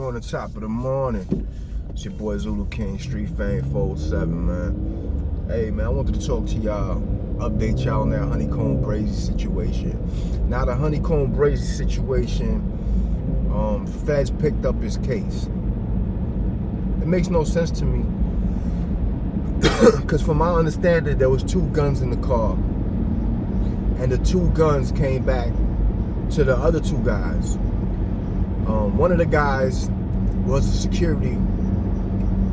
I'm on the top of the morning. It's your boy Zulu King, Street Fame 407, man. Hey, man, I wanted to talk to y'all, update y'all on that honeykomb brazy situation. Now, the honeykomb brazy situation, feds picked up his case. It makes no sense to me, because from my understanding, there was 2 guns in the car, and the 2 guns came back to the other 2 guys. One of the guys was a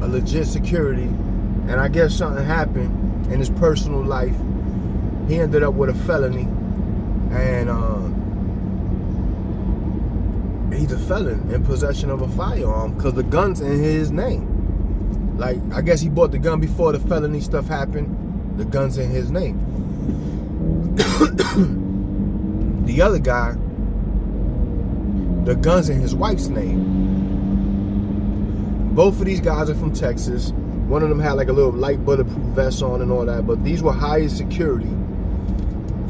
legit security, and I guess something happened in his personal life. He ended up with a felony, and he's a felon in possession of a firearm because the gun's in his name. Like, I guess he bought the gun before the felony stuff happened. The gun's in his name. The other guy, the gun's in his wife's name. Both of these guys are from Texas. One of them had like a little light bulletproof vest on and all that, but these were hired security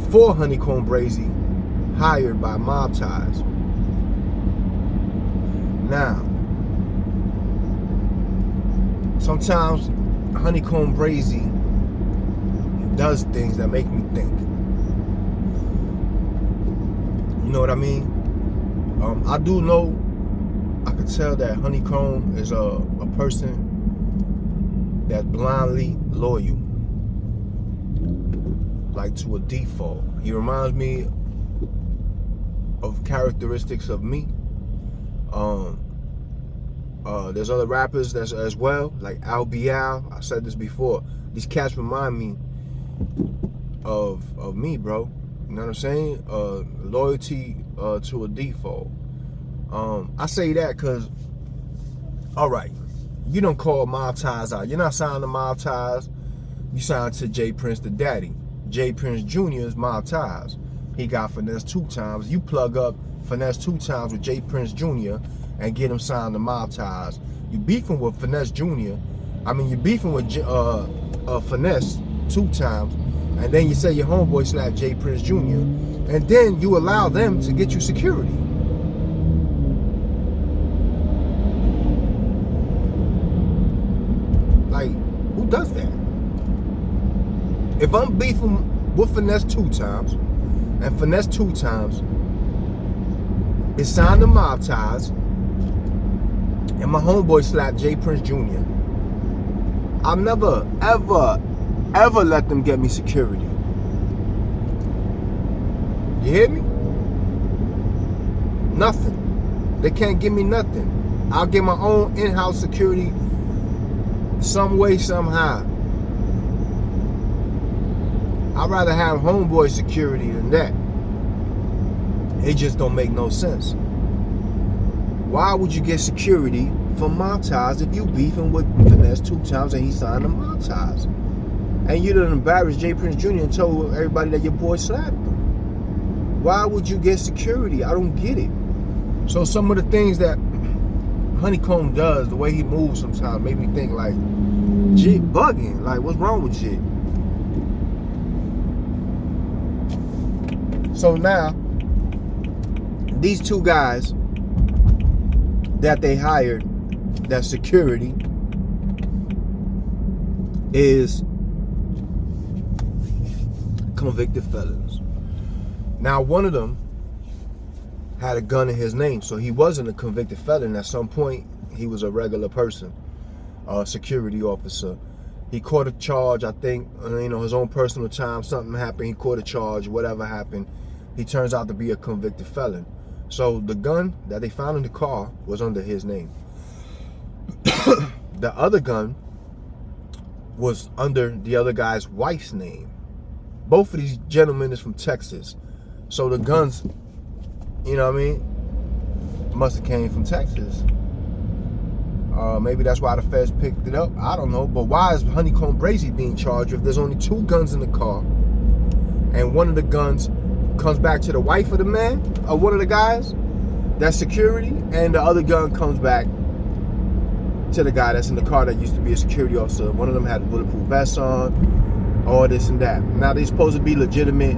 for honeykomb brazy, hired by mob ties. Now, sometimes honeykomb brazy does things that make me think. You know what I mean? I do know, I could tell that honeykomb is a person that's blindly loyal, like to a default. He reminds me of characteristics of me. There's other rappers that's as well, like Al. I said this before. These cats remind me of me, bro. You know what I'm saying? Loyalty to a default. I say that because, all right, you don't call mob ties out. You're not signed to mob ties. You signed to J Prince the Daddy. J Prince Jr.'s mob ties. He got finesse 2 times. You plug up finesse 2 times with J Prince Jr. and get him signed to mob ties. You beefing with finesse Jr. I mean, you beefing with finesse 2 times, and then you say your homeboy slapped J Prince Jr. and then you allow them to get you security. Like, who does that? If I'm beefing with finesse 2 times, and finesse 2 times is signed to mob ties, and my homeboy slapped J Prince Jr., I'll never, ever let them get me security. You hear me? Nothing. They can't give me nothing. I'll get my own in-house security some way, somehow. I'd rather have homeboy security than that. It just don't make no sense. Why would you get security for mob ties if you beefing with finesse 2 times and he signed the mob ties? And you done embarrassed J Prince Jr. and told everybody that your boy slapped him. Why would you get security? I don't get it. So some of the things that honeykomb does, the way he moves sometimes, make me think like, Jit bugging. Like, what's wrong with Jit? So now, these 2 guys that they hired, that security, is convicted felons. Now, one of them had a gun in his name, so he wasn't a convicted felon. At some point, he was a regular person, a security officer. He caught a charge, I think, his own personal time, something happened, he caught a charge, whatever happened. He turns out to be a convicted felon. So the gun that they found in the car was under his name. The other gun was under the other guy's wife's name. Both of these gentlemen is from Texas. So the guns, you know what I mean, must have came from Texas. Maybe that's why the feds picked it up. I don't know. But why is honeykomb brazy being charged if there's only 2 guns in the car, and one of the guns comes back to the wife of the man, or one of the guys, that's security, and the other gun comes back to the guy that's in the car that used to be a security officer? One of them had a bulletproof vest on, all this and that. Now they're supposed to be legitimate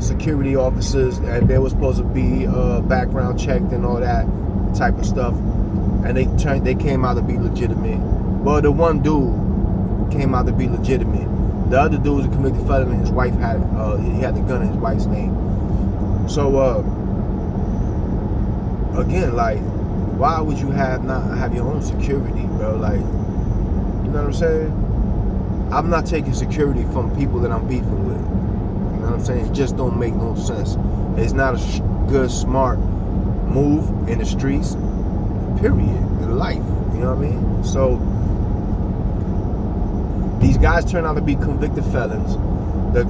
security officers, and they were supposed to be background checked and all that type of stuff. and they came out to be legitimate. Well, the one dude came out to be legitimate. The other dude was a convicted felon, and his wife had he had the gun in his wife's name. So again, like, why would you not have your own security, bro? Like, you know what I'm saying? I'm not taking security from people that I'm beefing with. You know what I'm saying? It just don't make no sense. It's not a good, smart move in the streets, period, in life. You know what I mean? So these guys turn out to be convicted felons. The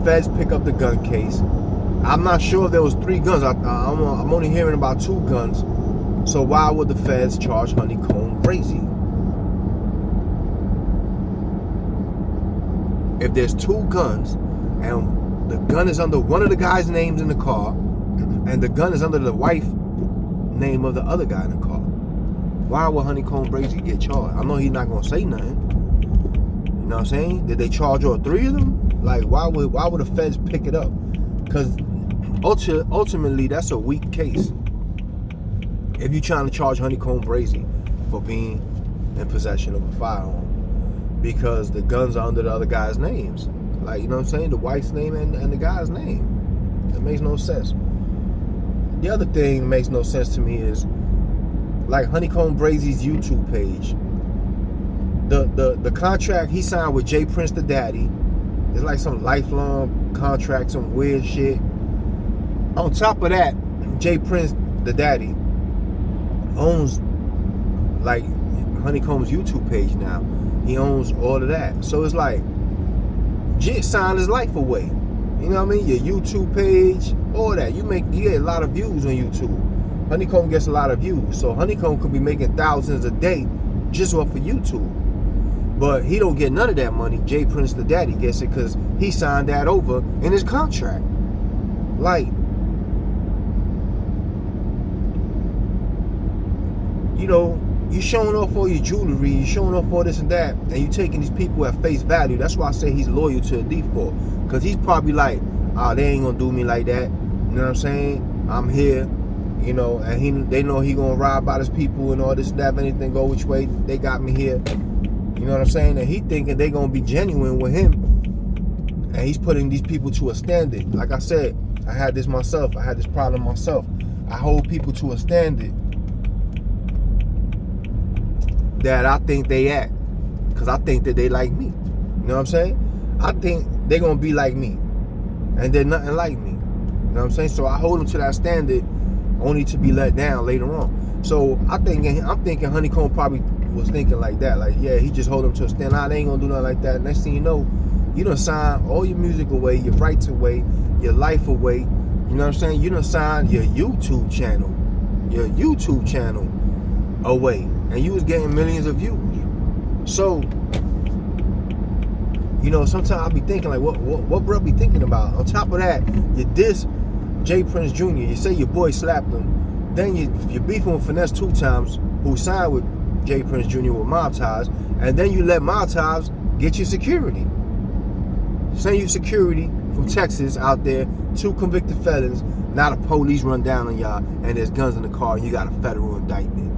feds pick up the gun case. I'm not sure if there was 3 guns. I'm only hearing about 2 guns. So why would the feds charge Honeykomb brazy? If there's 2 guns and the gun is under one of the guy's names in the car and the gun is under the wife name of the other guy in the car, why would Honeykomb brazy get charged? I know he's not gonna say nothing. You know what I'm saying? Did they charge all 3 of them? Like, why would the feds pick it up? Because ultimately, that's a weak case. If you're trying to charge Honeykomb brazy for being in possession of a firearm, because the guns are under the other guy's names. Like, you know what I'm saying? The wife's name and the guy's name. It makes no sense. The other thing that makes no sense to me is, like, Honeykomb brazy's YouTube page. The contract he signed with J Prince the Daddy is like some lifelong contract, some weird shit. On top of that, J Prince the Daddy owns, like, Honeykomb's YouTube page now. He owns all of that. So it's like, Jit signed his life away. You know what I mean? Your YouTube page, all that. You get a lot of views on YouTube. Honeykomb gets a lot of views. So Honeykomb could be making thousands a day just off of YouTube. But he don't get none of that money. J Prince the Daddy gets it because he signed that over in his contract. Like, you know, you showing off all your jewelry, you showing off all this and that, and you taking these people at face value. That's why I say he's loyal to a default. Because he's probably like, they ain't gonna do me like that. You know what I'm saying? I'm here, you know, and they know he gonna ride by his people and all this and that. If anything go which way, they got me here. You know what I'm saying? And he thinking they gonna be genuine with him. And he's putting these people to a standard. Like I said, I had this myself. I had this problem myself. I hold people to a standard that I think they at, because I think that they like me. You know what I'm saying? I think they're gonna be like me, and they're nothing like me. You know what I'm saying? So I hold them to that standard, only to be let down later on. So I'm thinking Honeykomb probably was thinking like that. Like, yeah, he just hold them to a standard. Nah, they ain't gonna do nothing like that. Next thing you know, you done sign all your music away, your rights away, your life away. You know what I'm saying? You done signed your YouTube channel away, and you was getting millions of views. So, you know, sometimes I'll be thinking like, what bro be thinking about? On top of that, you diss J Prince Jr., you say your boy slapped him, then you're beefing with Finesse 2 Times, who signed with J Prince Jr. with mob ties, and then you let mob ties get you security. Send you security from Texas out there, 2 convicted felons. Now the police run down on y'all, and there's guns in the car, and you got a federal indictment.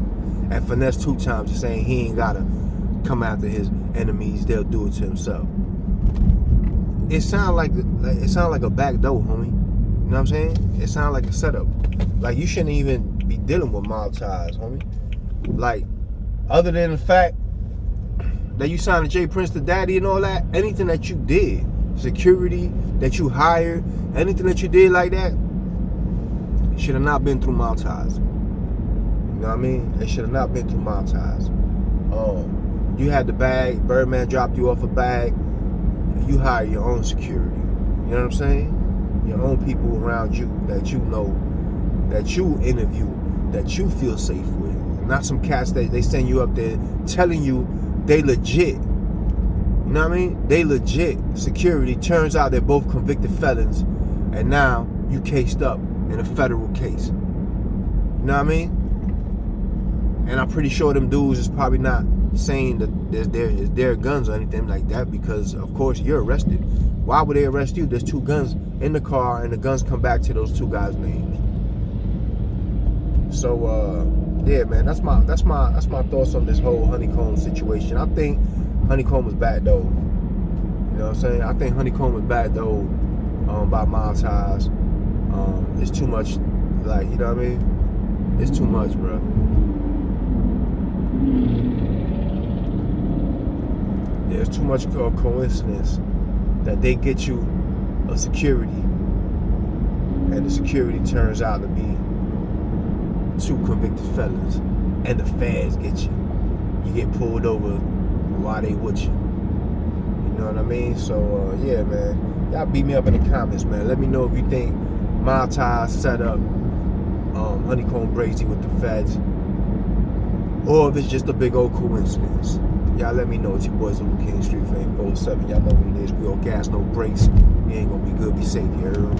And Finesse 2 Times is saying he ain't gotta come after his enemies; they'll do it to himself. It sounds like a back door, homie. You know what I'm saying? It sounds like a setup. Like, you shouldn't even be dealing with mob ties, homie. Like, other than the fact that you signed to J Prince the Daddy and all that, anything that you did, security that you hired, anything that you did like that, should have not been through mob ties. You know what I mean? It should have not been through mob ties. You had the bag, Birdman dropped you off a bag, you hire your own security. You know what I'm saying? Your own people around you that you know, that you interview, that you feel safe with. Not some cats that they send you up there telling you they legit. You know what I mean? They legit security. Turns out they're both convicted felons, and now you cased up in a federal case. You know what I mean? And I'm pretty sure them dudes is probably not saying that there's their guns or anything like that, because of course you're arrested. Why would they arrest you? There's 2 guns in the car, and the guns come back to those 2 guys' names. So yeah, man, that's my thoughts on this whole honeykomb situation. I think honeykomb was bad though. You know what I'm saying? I think honeykomb was bad though. By Miles Ties. It's too much. Like, you know what I mean? It's too much, bro. There's too much coincidence that they get you a security, and the security turns out to be 2 convicted felons, and the feds get you. You get pulled over while they with you. You know what I mean? So yeah, man, y'all beat me up in the comments, man. Let me know if you think Miles Ties set up honeykomb brazy with the feds, or if it's just a big old coincidence. Y'all let me know. It's your boys, Little King, Street Fame 47. Y'all know what it is. We all gas, no brakes. We ain't gonna be good. Be safe, you heard?